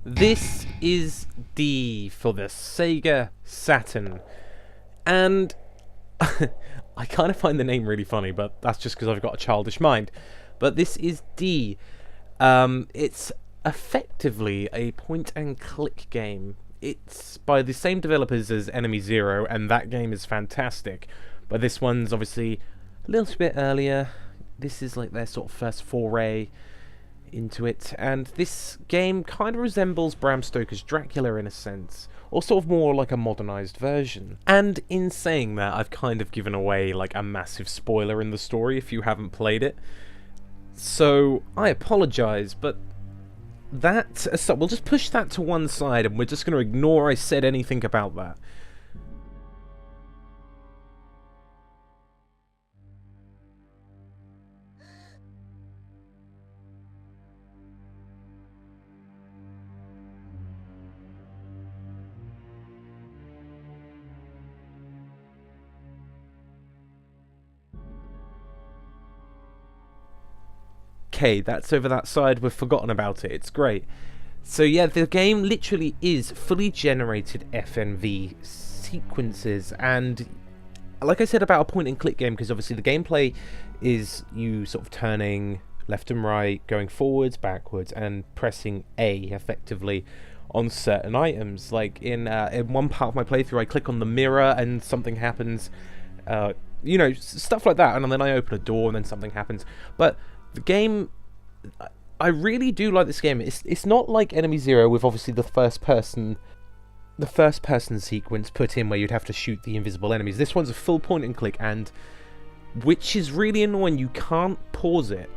This is D for the Sega Saturn, and I kind of find the name really funny, but that's just because I've got a childish mind. But this is D. It's effectively a point-and-click game. It's by the same developers as Enemy Zero, and that game is fantastic. But this one's obviously a little bit earlier. This is like their sort of first foray into it, and this game kind of resembles Bram Stoker's Dracula in a sense, or sort of more like a modernized version. And in saying that, I've kind of given away like a massive spoiler in the story if you haven't played it, so I apologize, but so we'll just push that to one side and we're just going to ignore I said anything about that. Okay, that's over that side, we've forgotten about it, it's great. So yeah, the game literally is fully generated FMV sequences, and like I said about a point and click game, because obviously the gameplay is you sort of turning left and right, going forwards, backwards, and pressing A effectively on certain items. Like in one part of my playthrough, I click on the mirror and something happens, you know, stuff like that, and then I open a door and then something happens. But the game, I really do like this game. It's not like Enemy Zero with obviously the first person sequence put in where you'd have to shoot the invisible enemies. This one's a full point and click, and which is really annoying, you can't pause it.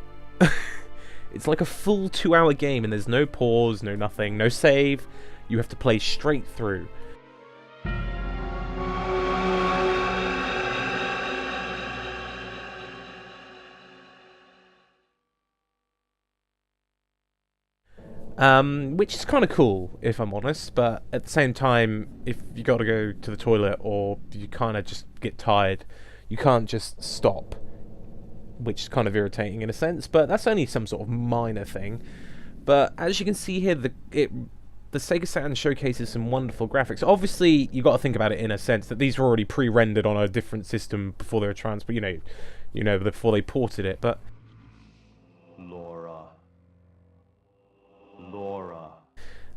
It's like a full 2-hour game and there's no pause, no nothing, no save. You have to play straight through. Which is kind of cool, if I'm honest, but at the same time, if you got to go to the toilet or you kind of just get tired, you can't just stop, which is kind of irritating in a sense, but that's only some sort of minor thing. But as you can see here, the Sega Saturn showcases some wonderful graphics. Obviously, you got to think about it in a sense that these were already pre-rendered on a different system before they were transferred, you know, before they ported it, but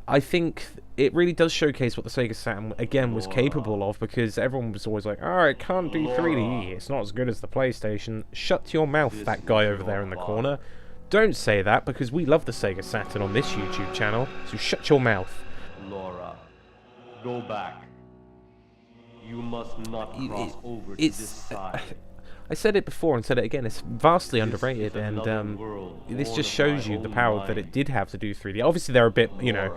I think it really does showcase what the Sega Saturn, again, was capable of, because everyone was always like, oh, it can't do 3D, it's not as good as the PlayStation. Shut your mouth, that guy over there in the corner. Don't say that, because we love the Sega Saturn on this YouTube channel, so shut your mouth. Laura, go back. You must not cross over to this side. I said it before and said it again, it's vastly underrated, and this just shows you the power that it did have to do 3D. Obviously they're a bit, you know,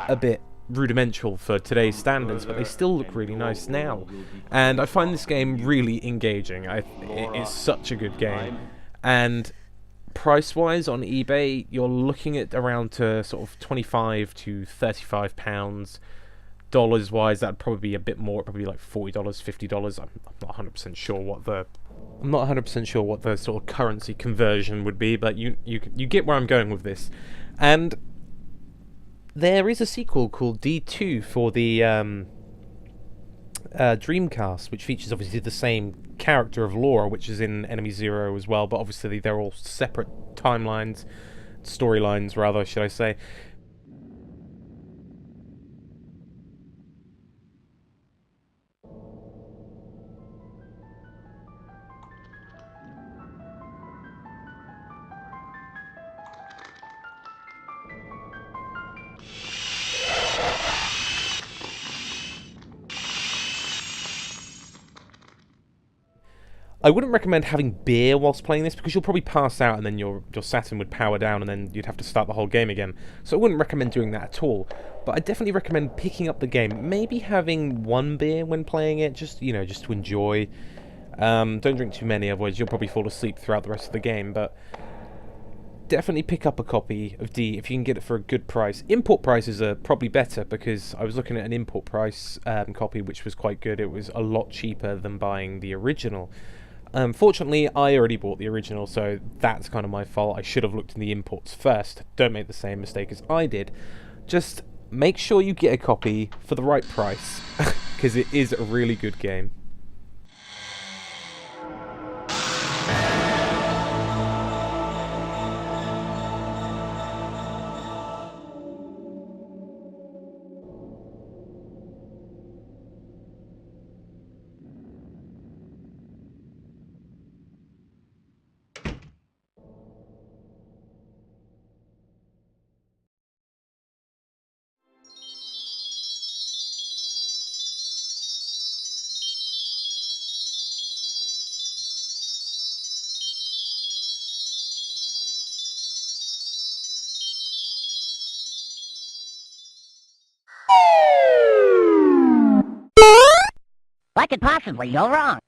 a bit rudimental for today's standards, but they still look really nice now. And I find this game really engaging. It is such a good game. And price-wise on eBay, you're looking at around to sort of £25 to £35. Dollars-wise, that'd probably be a bit more. It'd probably be like $40, $50. I'm not 100% sure what the sort of currency conversion would be, but you get where I'm going with this. And there is a sequel called D2 for the Dreamcast, which features obviously the same character of Laura, which is in Enemy Zero as well, but obviously they're all separate timelines, storylines rather, should I say. I wouldn't recommend having beer whilst playing this, because you'll probably pass out and then your Saturn would power down and then you'd have to start the whole game again. So I wouldn't recommend doing that at all. But I definitely recommend picking up the game, maybe having one beer when playing it, just, you know, just to enjoy. Don't drink too many, otherwise you'll probably fall asleep throughout the rest of the game, but definitely pick up a copy of D if you can get it for a good price. Import prices are probably better, because I was looking at an import price copy which was quite good. It was a lot cheaper than buying the original. Fortunately, I already bought the original, so that's kind of my fault. I should have looked in the imports first. Don't make the same mistake as I did. Just make sure you get a copy for the right price, because it is a really good game. What could possibly go wrong?